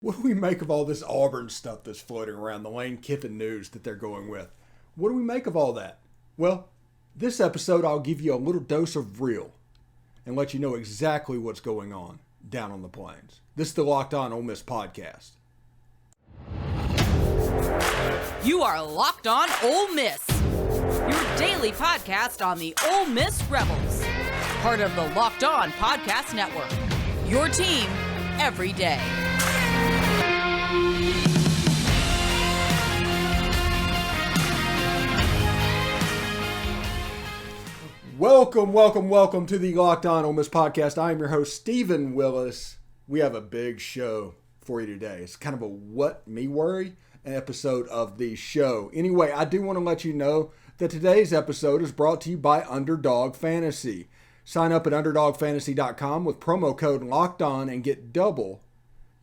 What do we make of all this Auburn stuff that's floating around, the Lane Kiffin news that they're going with? What do we make of all that? Well, this episode I'll give you a little dose of real and let you know exactly what's going on down on the plains. This is the Locked On Ole Miss Podcast. You are Locked On Ole Miss, your daily podcast on the Ole Miss Rebels, part of the Locked On Podcast Network, your team every day. Welcome to the Locked On Ole Miss Podcast. I am your host, Stephen Willis. We have a big show for you today. It's kind of a what me worry episode of the show. Anyway, I do want to let you know that today's episode is brought to you by Underdog Fantasy. Sign up at underdogfantasy.com with promo code LOCKEDON and get double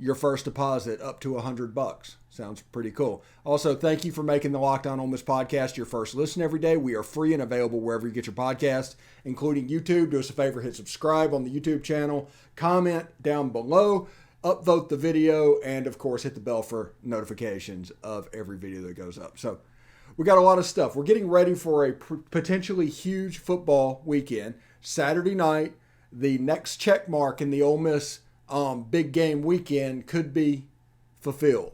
your first deposit up to $100. Sounds pretty cool. Also, thank you for making the Locked On Ole Miss Podcast your first listen every day. We are free and available wherever you get your podcast, including YouTube. Do us a favor, hit subscribe on the YouTube channel, comment down below, upvote the video, and of course, hit the bell for notifications of every video that goes up. So, we got a lot of stuff. We're getting ready for a potentially huge football weekend. Saturday night, the next check mark in the Ole Miss big game weekend could be fulfilled.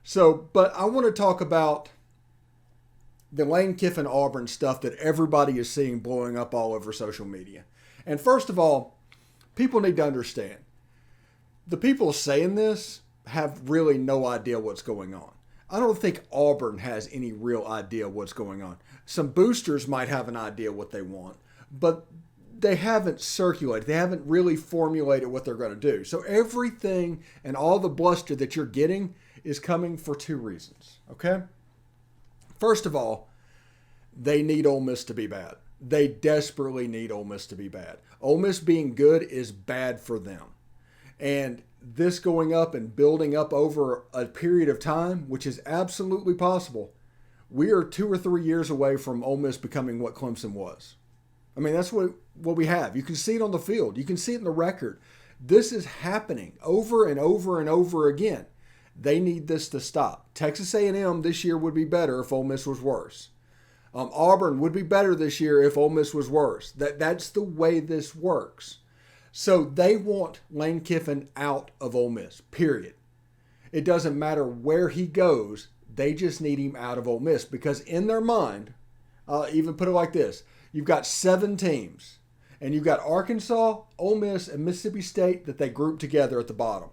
So, but I want to talk about the Lane Kiffin Auburn stuff that everybody is seeing blowing up all over social media. And first of all, people need to understand, the people saying this have really no idea what's going on. I don't think Auburn has any real idea what's going on. Some boosters might have an idea what they want, but they haven't circulated. They haven't really formulated what they're going to do. So everything and all the bluster that you're getting is coming for two reasons, okay? First of all, they need Ole Miss to be bad. They desperately need Ole Miss to be bad. Ole Miss being good is bad for them. And this going up and building up over a period of time, which is absolutely possible, we are 2 or 3 years away from Ole Miss becoming what Clemson was. I mean, that's what we have. You can see it on the field. You can see it in the record. This is happening over and over and over again. They need this to stop. Texas A&M this year would be better if Ole Miss was worse. Auburn would be better this year if Ole Miss was worse. That's the way this works. So they want Lane Kiffin out of Ole Miss, period. It doesn't matter where he goes. They just need him out of Ole Miss because in their mind, even put it like this, you've got 7 teams, and you've got Arkansas, Ole Miss, and Mississippi State that they group together at the bottom.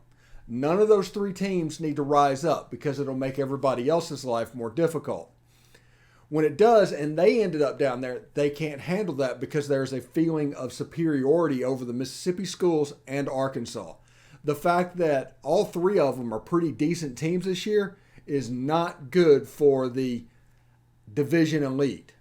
None of those 3 teams need to rise up because it'll make everybody else's life more difficult. When it does, and they ended up down there, they can't handle that because there's a feeling of superiority over the Mississippi schools and Arkansas. The fact that all 3 of them are pretty decent teams this year is not good for the division elite.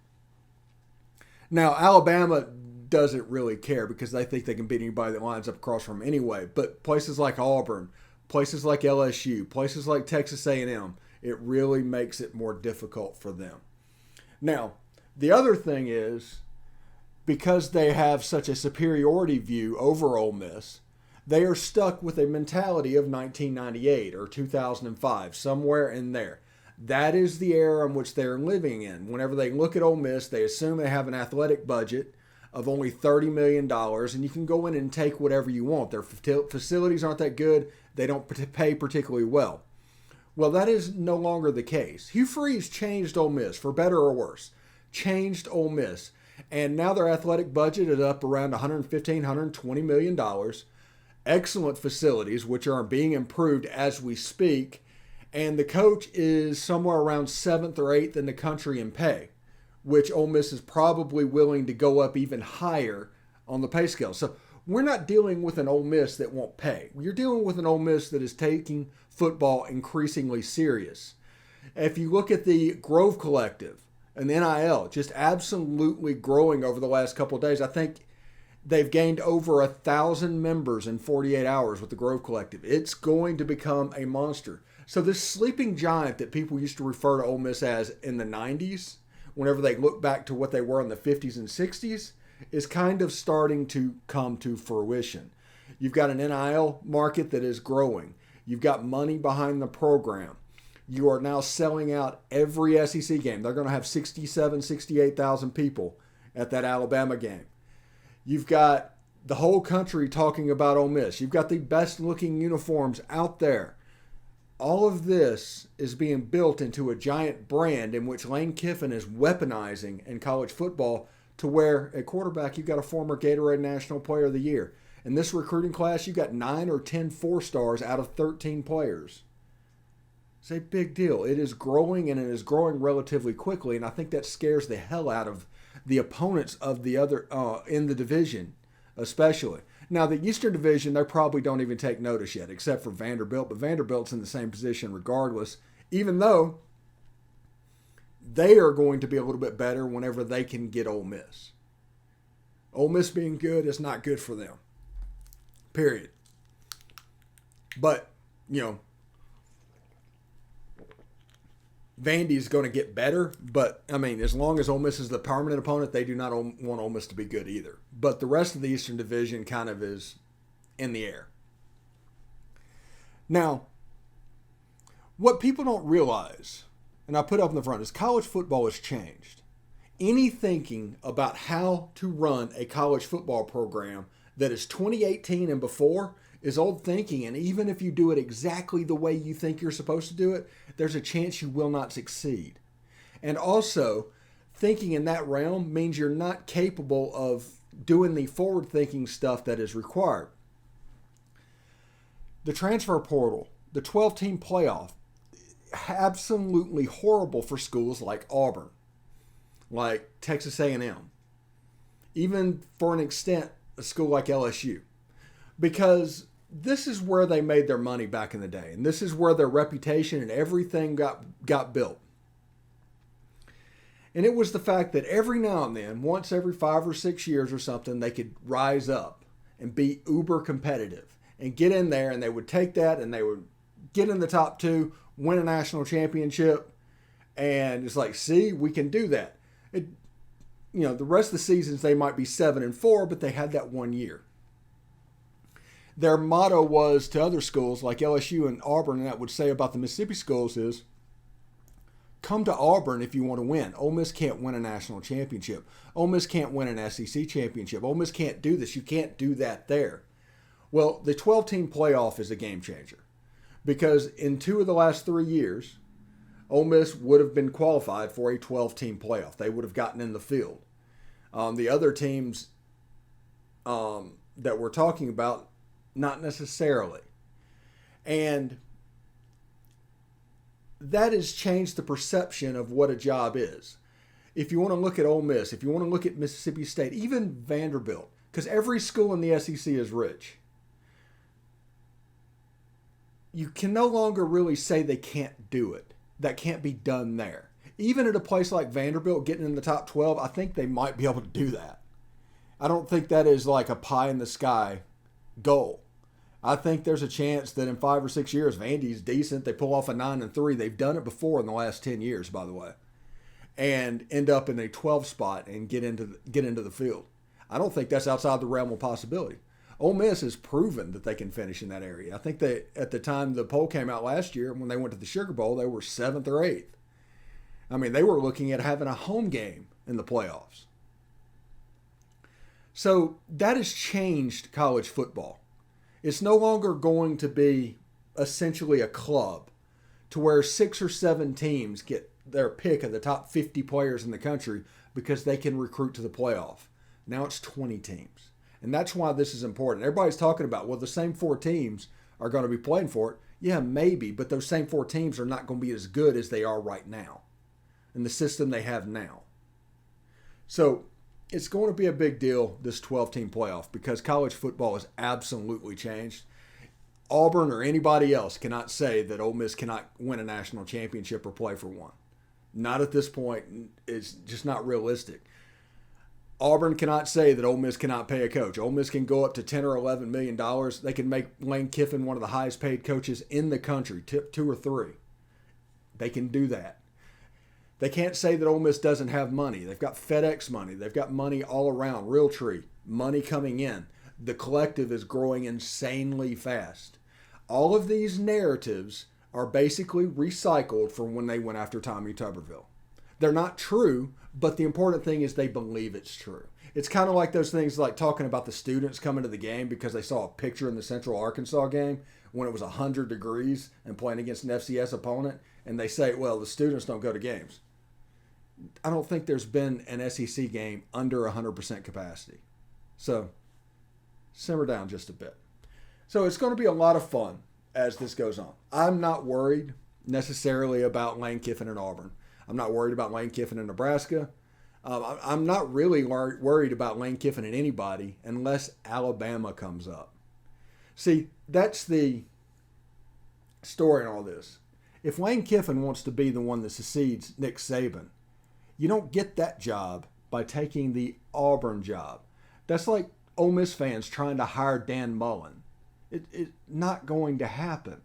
Now, Alabama doesn't really care because they think they can beat anybody that lines up across from them anyway. But places like Auburn, places like LSU, places like Texas A&M, it really makes it more difficult for them. Now, the other thing is, because they have such a superiority view over Ole Miss, they are stuck with a mentality of 1998 or 2005, somewhere in there. That is the era in which they're living in. Whenever they look at Ole Miss, they assume they have an athletic budget of only $30 million, and you can go in and take whatever you want. Their facilities aren't that good. They don't pay particularly well. Well, that is no longer the case. Hugh Freeze changed Ole Miss, for better or worse. Changed Ole Miss. And now their athletic budget is up around $115, $120 million. Excellent facilities, which are being improved as we speak. And the coach is somewhere around 7th or 8th in the country in pay, which Ole Miss is probably willing to go up even higher on the pay scale. So we're not dealing with an Ole Miss that won't pay. You're dealing with an Ole Miss that is taking football increasingly serious. If you look at the Grove Collective and NIL, just absolutely growing over the last couple of days. I think they've gained over 1,000 members in 48 hours with the Grove Collective. It's going to become a monster. So this sleeping giant that people used to refer to Ole Miss as in the 90s, whenever they look back to what they were in the 50s and 60s, is kind of starting to come to fruition. You've got an NIL market that is growing. You've got money behind the program. You are now selling out every SEC game. They're going to have 68,000 people at that Alabama game. You've got the whole country talking about Ole Miss. You've got the best looking uniforms out there. All of this is being built into a giant brand in which Lane Kiffin is weaponizing in college football to where at quarterback you've got a former Gatorade National Player of the Year. In this recruiting class, you've got 9 or 10 4-stars out of 13 players. It's a big deal. It is growing, and it is growing relatively quickly, and I think that scares the hell out of the opponents of the other in the division, especially. Now, the Eastern Division, they probably don't even take notice yet, except for Vanderbilt, but Vanderbilt's in the same position regardless, even though they are going to be a little bit better whenever they can get Ole Miss. Ole Miss being good is not good for them. Period. But, Vandy's going to get better, but, as long as Ole Miss is the permanent opponent, they do not want Ole Miss to be good either. But the rest of the Eastern Division kind of is in the air. Now, what people don't realize, and I put up in the front, is college football has changed. Any thinking about how to run a college football program that is 2018 and before is old thinking, and even if you do it exactly the way you think you're supposed to do it, there's a chance you will not succeed. And also, thinking in that realm means you're not capable of doing the forward-thinking stuff that is required. The transfer portal, the 12-team playoff, absolutely horrible for schools like Auburn, like Texas A&M, even for an extent a school like LSU, because this is where they made their money back in the day, and this is where their reputation and everything got built. And it was the fact that every now and then, once every 5 or 6 years or something, they could rise up and be uber competitive and get in there, and they would take that and they would get in the top 2, win a national championship, and it's like, see, we can do that. The rest of the seasons they might be 7-4, but they had that 1 year. Their motto was to other schools like LSU and Auburn, and that would say about the Mississippi schools is, come to Auburn if you want to win. Ole Miss can't win a national championship. Ole Miss can't win an SEC championship. Ole Miss can't do this. You can't do that there. Well, the 12-team playoff is a game changer because in 2 of the last 3 years, Ole Miss would have been qualified for a 12-team playoff. They would have gotten in the field. The other teams that we're talking about, not necessarily. And that has changed the perception of what a job is. If you want to look at Ole Miss, if you want to look at Mississippi State, even Vanderbilt, because every school in the SEC is rich, you can no longer really say they can't do it. That can't be done there. Even at a place like Vanderbilt, getting in the top 12, I think they might be able to do that. I don't think that is like a pie-in-the-sky goal. I think there's a chance that in 5 or 6 years, Vandy's decent. They pull off a 9-3. They've done it before in the last 10 years, by the way, and end up in a 12 spot and get into the field. I don't think that's outside the realm of possibility. Ole Miss has proven that they can finish in that area. I think that at the time the poll came out last year, when they went to the Sugar Bowl, they were 7th or 8th. They were looking at having a home game in the playoffs. So that has changed college football. It's no longer going to be essentially a club to where 6 or 7 teams get their pick of the top 50 players in the country because they can recruit to the playoff. Now it's 20 teams. And that's why this is important. Everybody's talking about, well, the same 4 teams are going to be playing for it. Yeah, maybe, but those same 4 teams are not going to be as good as they are right now in the system they have now. So it's going to be a big deal, this 12-team playoff, because college football has absolutely changed. Auburn or anybody else cannot say that Ole Miss cannot win a national championship or play for one. Not at this point. It's just not realistic. Auburn cannot say that Ole Miss cannot pay a coach. Ole Miss can go up to $10 or $11 million. They can make Lane Kiffin one of the highest paid coaches in the country, 2 or 3. They can do that. They can't say that Ole Miss doesn't have money. They've got FedEx money. They've got money all around. Realtree, money coming in. The collective is growing insanely fast. All of these narratives are basically recycled from when they went after Tommy Tuberville. They're not true, but the important thing is they believe it's true. It's kind of like those things like talking about the students coming to the game because they saw a picture in the Central Arkansas game when it was 100 degrees and playing against an FCS opponent, and they say, well, the students don't go to games. I don't think there's been an SEC game under 100% capacity. So simmer down just a bit. So it's going to be a lot of fun as this goes on. I'm not worried necessarily about Lane Kiffin and Auburn. I'm not worried about Lane Kiffin in Nebraska. I'm not really worried about Lane Kiffin and anybody unless Alabama comes up. See, that's the story in all this. If Lane Kiffin wants to be the one that succeeds Nick Saban, you don't get that job by taking the Auburn job. That's like Ole Miss fans trying to hire Dan Mullen. It's not going to happen.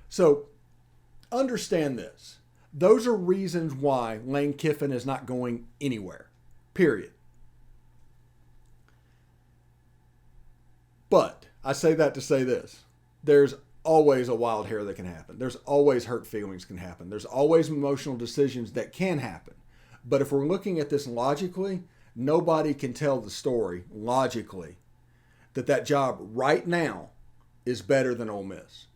So understand this. Those are reasons why Lane Kiffin is not going anywhere. Period. But I say that to say this. There's always a wild hair that can happen. There's always hurt feelings can happen. There's always emotional decisions that can happen. But if we're looking at this logically, nobody can tell the story logically that job right now is better than Ole Miss.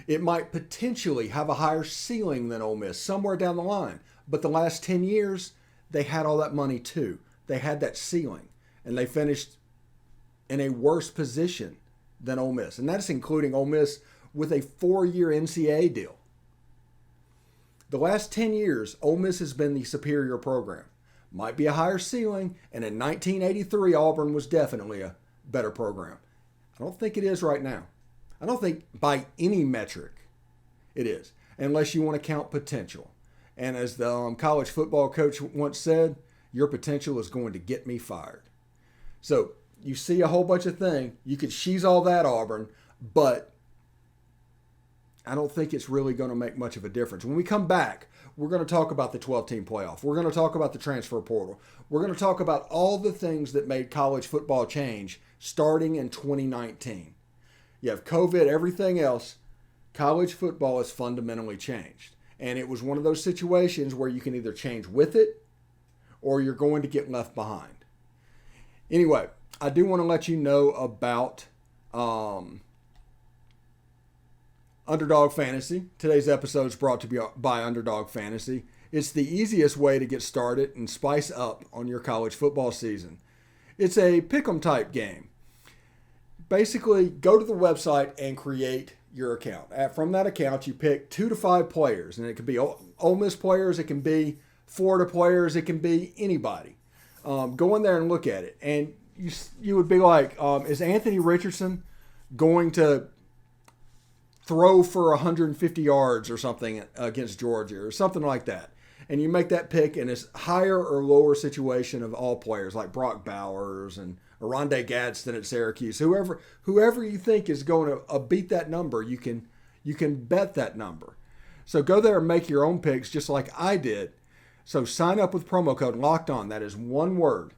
It might potentially have a higher ceiling than Ole Miss somewhere down the line. But the last 10 years, they had all that money too. They had that ceiling. And they finished in a worse position than Ole Miss. And that's including Ole Miss with a 4-year NCAA deal. The last 10 years, Ole Miss has been the superior program. Might be a higher ceiling. And in 1983, Auburn was definitely a better program. I don't think it is right now. I don't think by any metric it is, unless you want to count potential. And as the college football coach once said, your potential is going to get me fired. So you see a whole bunch of things. You could she's all that, Auburn, but I don't think it's really going to make much of a difference. When we come back, we're going to talk about the 12-team playoff. We're going to talk about the transfer portal. We're going to talk about all the things that made college football change starting in 2019. You have COVID, everything else. College football has fundamentally changed. And it was one of those situations where you can either change with it or you're going to get left behind. Anyway, I do want to let you know about Underdog Fantasy. Today's episode is brought to you by Underdog Fantasy. It's the easiest way to get started and spice up on your college football season. It's a pick'em type game. Basically, go to the website and create your account. From that account, you pick 2 to 5 players, and it can be Ole Miss players, it can be Florida players, it can be anybody. Go in there and look at it, and you would be like, is Anthony Richardson going to throw for 150 yards or something against Georgia or something like that? And you make that pick in this higher or lower situation of all players, like Brock Bowers and Rondé Gadsden at Syracuse. Whoever you think is going to beat that number, you can bet that number. So go there and make your own picks just like I did. So sign up with promo code LOCKEDON. That is one word.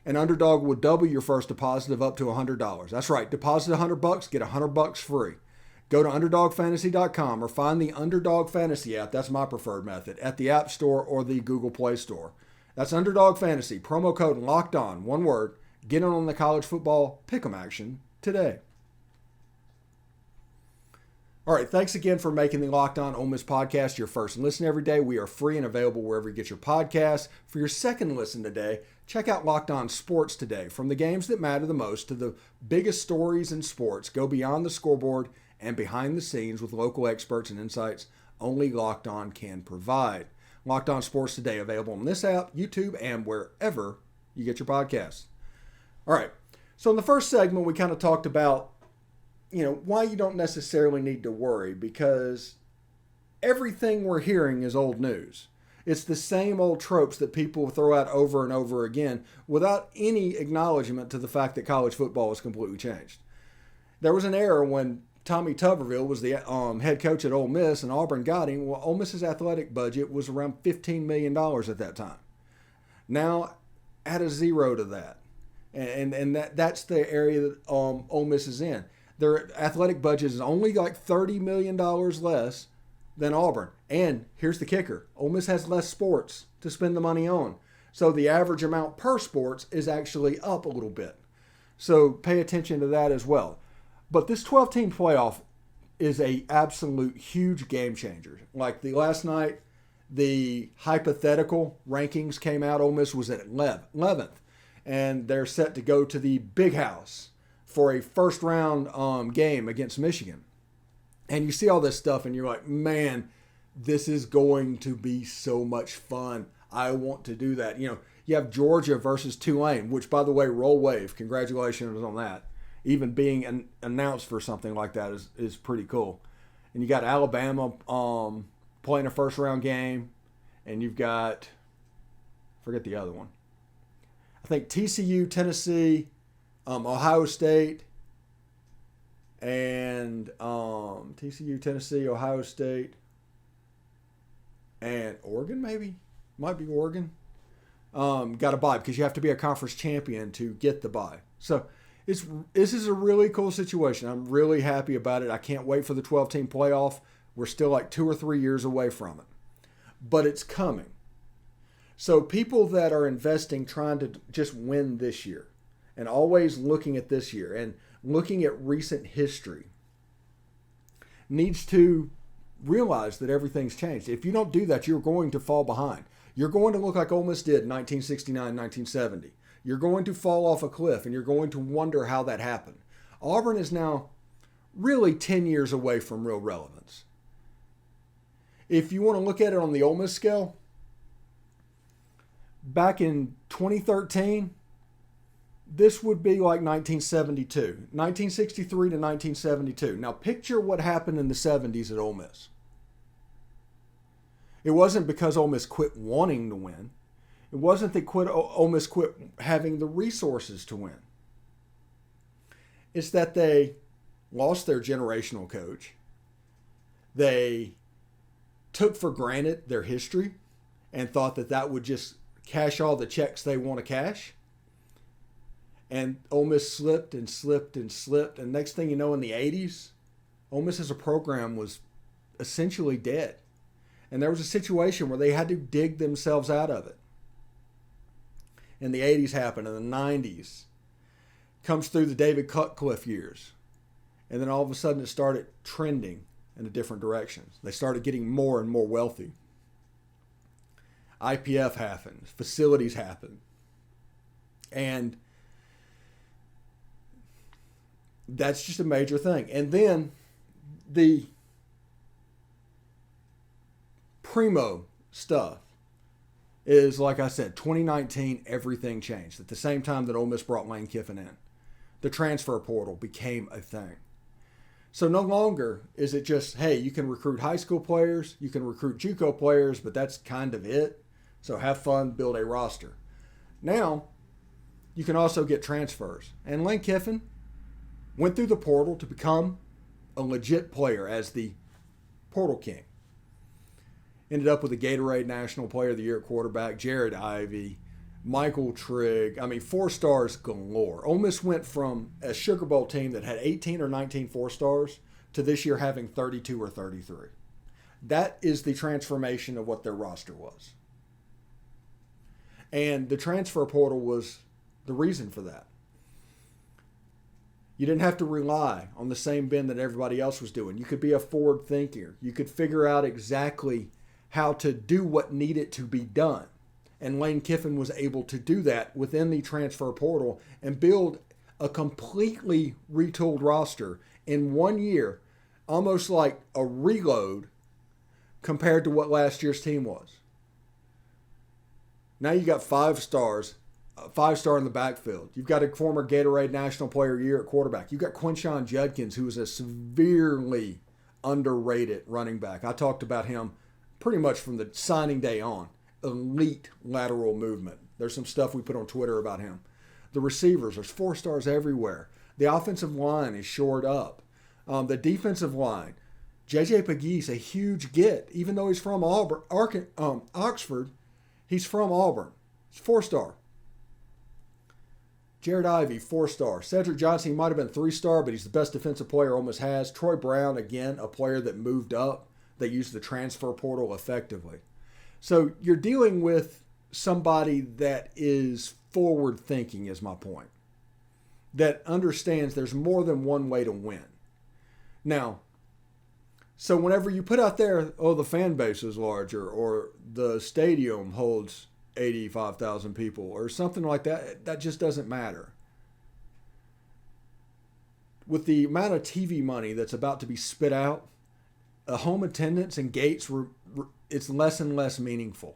And Underdog will double your first deposit of up to $100. That's right. Deposit $100, get $100 free. Go to UnderdogFantasy.com or find the Underdog Fantasy app. That's my preferred method at the App Store or the Google Play Store. That's Underdog Fantasy. Promo code LOCKEDON. One word. Get in on the college football pick'em action today. All right, thanks again for making the Locked On Ole Miss podcast your first listen every day. We are free and available wherever you get your podcasts. For your second listen today, check out Locked On Sports Today. From the games that matter the most to the biggest stories in sports, go beyond the scoreboard and behind the scenes with local experts and insights only Locked On can provide. Locked On Sports Today, available on this app, YouTube, and wherever you get your podcasts. All right, so in the first segment, we kind of talked about, why you don't necessarily need to worry, because everything we're hearing is old news. It's the same old tropes that people throw out over and over again without any acknowledgement to the fact that college football has completely changed. There was an era when Tommy Tuberville was the head coach at Ole Miss and Auburn got him. Well, Ole Miss's athletic budget was around $15 million at that time. Now, add a zero to that. And that's the area that Ole Miss is in. Their athletic budget is only like $30 million less than Auburn. And here's the kicker. Ole Miss has less sports to spend the money on. So the average amount per sports is actually up a little bit. So pay attention to that as well. But this 12-team playoff is a absolute huge game changer. Like the last night, the hypothetical rankings came out. Ole Miss was at 11th. And they're set to go to the Big House for a first-round game against Michigan. And you see all this stuff, and you're like, man, this is going to be so much fun. I want to do that. You know, you have Georgia versus Tulane, which, by the way, roll wave. Congratulations on that. Even being announced for something like that is pretty cool. And you got Alabama playing a first-round game, and you've got, forget the other one. I think TCU, Tennessee, Ohio State, and TCU, Tennessee, Ohio State, and Oregon maybe? Might be Oregon. Got a bye because you have to be a conference champion to get the bye. So this is a really cool situation. I'm really happy about it. I can't wait for the 12-team playoff. We're still like 2 or 3 years away from it. But it's coming. So people that are investing trying to just win this year and always looking at this year and looking at recent history needs to realize that everything's changed. If you don't do that, you're going to fall behind. You're going to look like Ole Miss did in 1969, 1970. You're going to fall off a cliff, and you're going to wonder how that happened. Auburn is now really 10 years away from real relevance. If you want to look at it on the Ole Miss scale, back in 2013, this would be like 1972, 1963 to 1972. Now picture what happened in the 70s at Ole Miss. It wasn't because Ole Miss quit wanting to win. It wasn't that Ole Miss quit having the resources to win. It's that they lost their generational coach. They took for granted their history and thought that that would just cash all the checks they want to cash. And Ole Miss slipped and slipped and slipped. And next thing you know, in the 80s, Ole Miss as a program was essentially dead. And there was a situation where they had to dig themselves out of it. And the 80s happened, and the 90s comes through the David Cutcliffe years. And then all of a sudden it started trending in a different direction. They started getting more and more wealthy. IPF happened. Facilities happened. And that's just a major thing. And then the primo stuff is, like I said, 2019, everything changed. At the same time that Ole Miss brought Lane Kiffin in, the transfer portal became a thing. So no longer is it just, hey, you can recruit high school players, you can recruit JUCO players, but that's kind of it. So have fun, build a roster. Now, you can also get transfers. And Lane Kiffin went through the portal to become a legit player as the portal king. Ended up with a Gatorade National Player of the Year at quarterback, Jared Ivey, Michael Trigg. I mean, 4 stars galore. Ole Miss went from a Sugar Bowl team that had 18 or 19 4-stars to this year having 32 or 33. That is the transformation of what their roster was. And the transfer portal was the reason for that. You didn't have to rely on the same bin that everybody else was doing. You could be a forward thinker. You could figure out exactly how to do what needed to be done. And Lane Kiffin was able to do that within the transfer portal and build a completely retooled roster in 1 year, almost like a reload compared to what last year's team was. Now you got 5 stars, a 5-star in the backfield. You've got a former Gatorade National Player of the Year at quarterback. You've got Quinshon Judkins, who is a severely underrated running back. I talked about him pretty much from the signing day on. Elite lateral movement. There's some stuff we put on Twitter about him. The receivers, there's 4 stars everywhere. The offensive line is shored up. The defensive line, J.J. Pegues, a huge get. Even though he's from Oxford, he's from Auburn. He's 4-star. Jared Ivey, 4-star. Cedric Johnson, he might have been 3-star, but he's the best defensive player Ole Miss has. Troy Brown, again, a player that moved up. They used the transfer portal effectively. So you're dealing with somebody that is forward-thinking, is my point. That understands there's more than one way to win. Now, so whenever you put out there, oh, the fan base is larger, or the stadium holds 85,000 people or something like that, that just doesn't matter. With the amount of TV money that's about to be spit out, a home attendance and gates, it's less and less meaningful.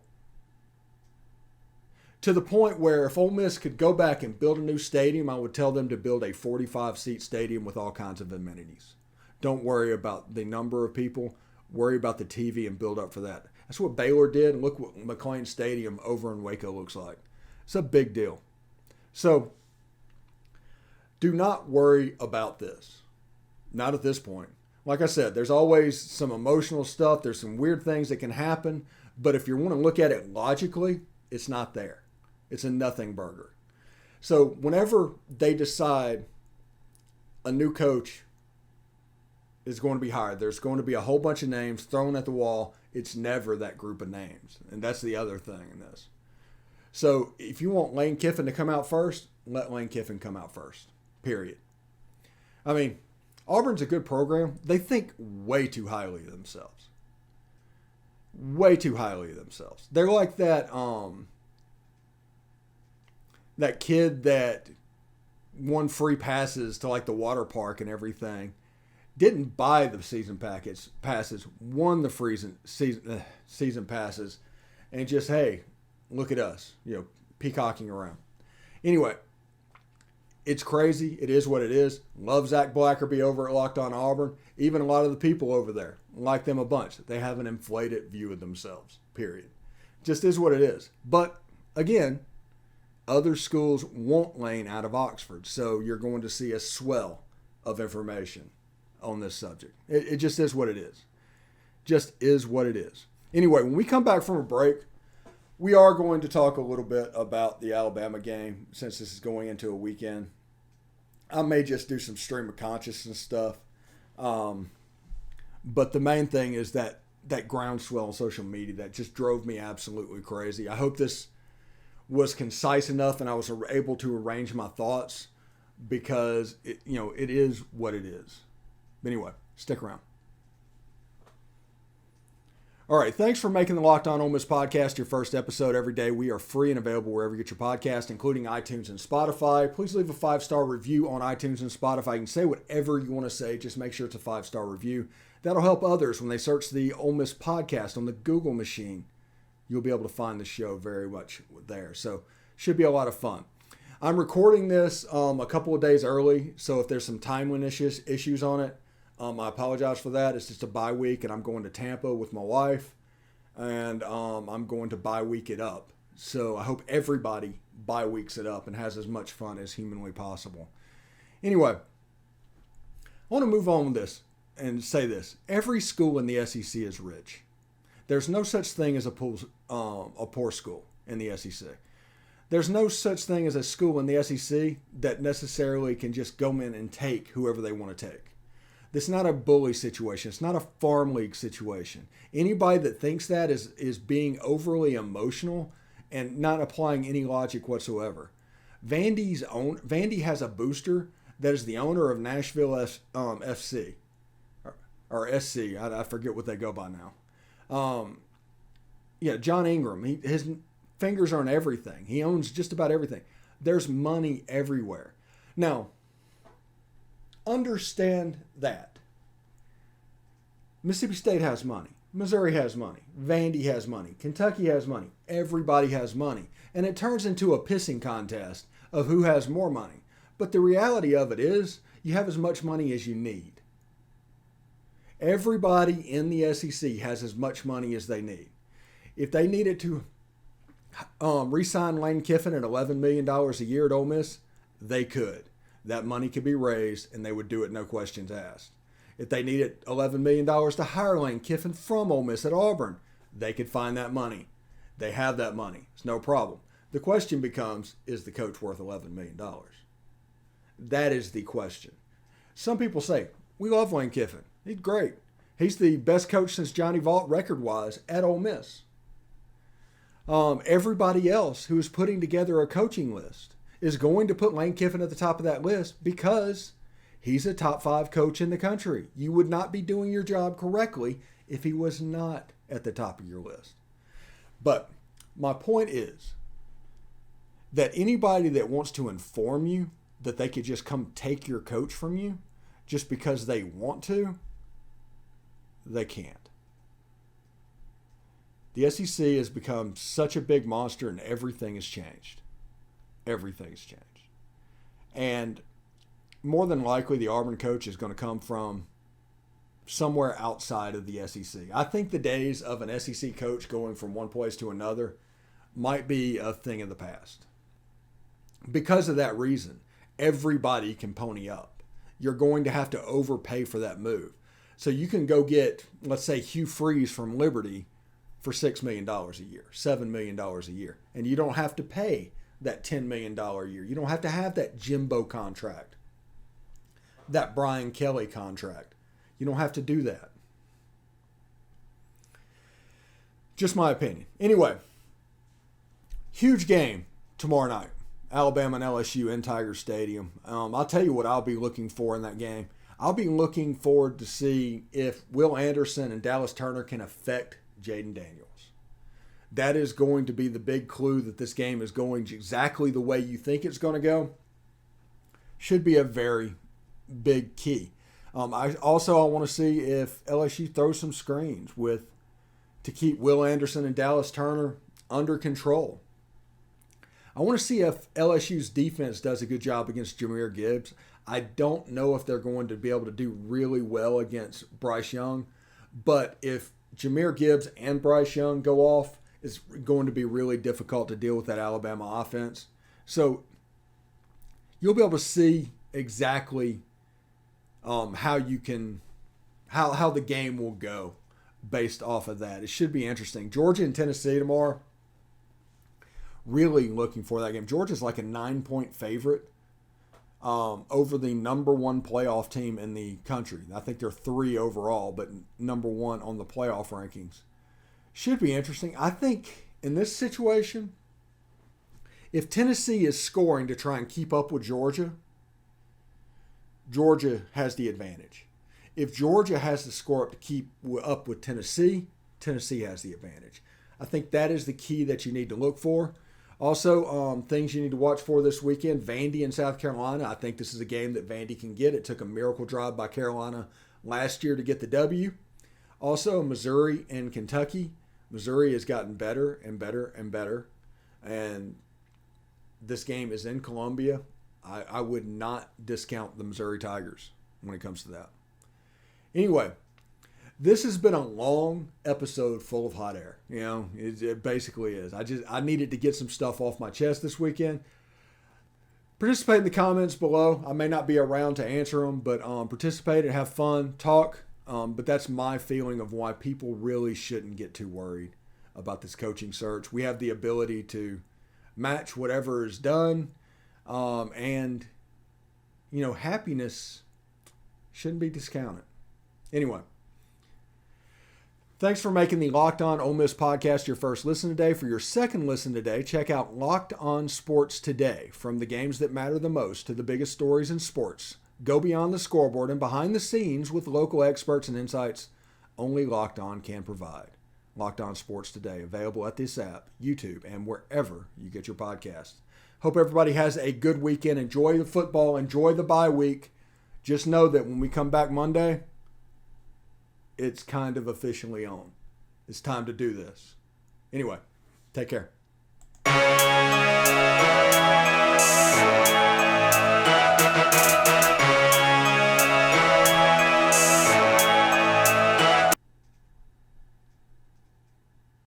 To the point where if Ole Miss could go back and build a new stadium, I would tell them to build a 45-seat stadium with all kinds of amenities. Don't worry about the number of people. Worry about the TV and build up for that. That's what Baylor did, and look what McLean Stadium over in Waco looks like. It's a big deal. So, do not worry about this. Not at this point. Like I said, there's always some emotional stuff. There's some weird things that can happen. But if you want to look at it logically, it's not there. It's a nothing burger. So, whenever they decide a new coach is going to be hired, there's going to be a whole bunch of names thrown at the wall. It's never that group of names. And that's the other thing in this. So if you want Lane Kiffin to come out first, let Lane Kiffin come out first. Period. I mean, Auburn's a good program. They think way too highly of themselves. Way too highly of themselves. They're like that that kid that won free passes to like the water park and everything. Didn't buy the season passes, won the season passes, and just, hey, look at us, peacocking around. Anyway, it's crazy. It is what it is. Love Zach Blackerby over at Locked On Auburn. Even a lot of the people over there like them a bunch. They have an inflated view of themselves, period. Just is what it is. But, again, other schools won't Lane out of Oxford, so you're going to see a swell of information on this subject. It just is what it is. Just is what it is. Anyway, when we come back from a break, we are going to talk a little bit about the Alabama game since this is going into a weekend. I may just do some stream of consciousness stuff. But the main thing is that groundswell on social media that just drove me absolutely crazy. I hope this was concise enough and I was able to arrange my thoughts because it is what it is. Anyway, stick around. All right, thanks for making the Locked On Ole Miss podcast your first episode every day. We are free and available wherever you get your podcast, including iTunes and Spotify. Please leave a 5-star review on iTunes and Spotify. You can say whatever you want to say. Just make sure it's a 5-star review. That'll help others when they search the Ole Miss podcast on the Google machine. You'll be able to find the show very much there. So, should be a lot of fun. I'm recording this a couple of days early, so if there's some timeliness issues on it, I apologize for that. It's just a bye week, and I'm going to Tampa with my wife, and I'm going to bye week it up. So I hope everybody bye weeks it up and has as much fun as humanly possible. Anyway, I want to move on with this and say this. Every school in the SEC is rich. There's no such thing as a poor school in the SEC. There's no such thing as a school in the SEC that necessarily can just go in and take whoever they want to take. This is not a bully situation. It's not a farm league situation. Anybody that thinks that is being overly emotional and not applying any logic whatsoever. Vandy has a booster that is the owner of Nashville FC or SC. I forget what they go by now. John Ingram. His fingers are on everything. He owns just about everything. There's money everywhere. Now, understand that. Mississippi State has money. Missouri has money. Vandy has money. Kentucky has money. Everybody has money. And it turns into a pissing contest of who has more money. But the reality of it is you have as much money as you need. Everybody in the SEC has as much money as they need. If they needed to re-sign Lane Kiffin at $11 million a year at Ole Miss, they could. That money could be raised, and they would do it no questions asked. If they needed $11 million to hire Lane Kiffin from Ole Miss at Auburn, they could find that money. They have that money. It's no problem. The question becomes, is the coach worth $11 million? That is the question. Some people say, we love Lane Kiffin. He's great. He's the best coach since Johnny Vaught record-wise at Ole Miss. Everybody else who is putting together a coaching list is going to put Lane Kiffin at the top of that list because he's a top 5 coach in the country. You would not be doing your job correctly if he was not at the top of your list. But my point is that anybody that wants to inform you that they could just come take your coach from you just because they want to, they can't. The SEC has become such a big monster and everything has changed. Everything's changed. And more than likely the Auburn coach is going to come from somewhere outside of the SEC. I think the days of an SEC coach going from one place to another might be a thing of the past. Because of that reason, everybody can pony up. You're going to have to overpay for that move. So you can go get, let's say, Hugh Freeze from Liberty for $6 million a year, $7 million a year. And you don't have to pay that $10 million a year. You don't have to have that Jimbo contract, that Brian Kelly contract. You don't have to do that. Just my opinion. Anyway, huge game tomorrow night. Alabama and LSU in Tiger Stadium. I'll tell you what I'll be looking for in that game. I'll be looking forward to see if Will Anderson and Dallas Turner can affect Jaden Daniels. That is going to be the big clue that this game is going exactly the way you think it's going to go. Should be a very big key. I want to see if LSU throws some screens to keep Will Anderson and Dallas Turner under control. I want to see if LSU's defense does a good job against Jahmyr Gibbs. I don't know if they're going to be able to do really well against Bryce Young, but if Jahmyr Gibbs and Bryce Young go off, it's going to be really difficult to deal with that Alabama offense. So you'll be able to see exactly how the game will go based off of that. It should be interesting. Georgia and Tennessee tomorrow. Really looking for that game. Georgia's like a 9-point favorite over the number 1 playoff team in the country. I think they're 3 overall, but number 1 on the playoff rankings. Should be interesting. I think in this situation, if Tennessee is scoring to try and keep up with Georgia, Georgia has the advantage. If Georgia has to score up to keep up with Tennessee, Tennessee has the advantage. I think that is the key that you need to look for. Also, things you need to watch for this weekend, Vandy and South Carolina. I think this is a game that Vandy can get. It took a miracle drive by Carolina last year to get the W. Also, Missouri and Kentucky. Missouri has gotten better and better and better. And this game is in Columbia. I would not discount the Missouri Tigers when it comes to that. Anyway, this has been a long episode full of hot air. You know, it basically is. I needed to get some stuff off my chest this weekend. Participate in the comments below. I may not be around to answer them, but participate and have fun, talk. But that's my feeling of why people really shouldn't get too worried about this coaching search. We have the ability to match whatever is done. And, you know, happiness shouldn't be discounted. Anyway. Thanks for making the Locked On Ole Miss podcast your first listen today. For your second listen today, check out Locked On Sports Today. From the games that matter the most to the biggest stories in sports. Go beyond the scoreboard and behind the scenes with local experts and insights only Locked On can provide. Locked On Sports Today, available at this app, YouTube, and wherever you get your podcasts. Hope everybody has a good weekend. Enjoy the football. Enjoy the bye week. Just know that when we come back Monday, it's kind of officially on. It's time to do this. Anyway, take care.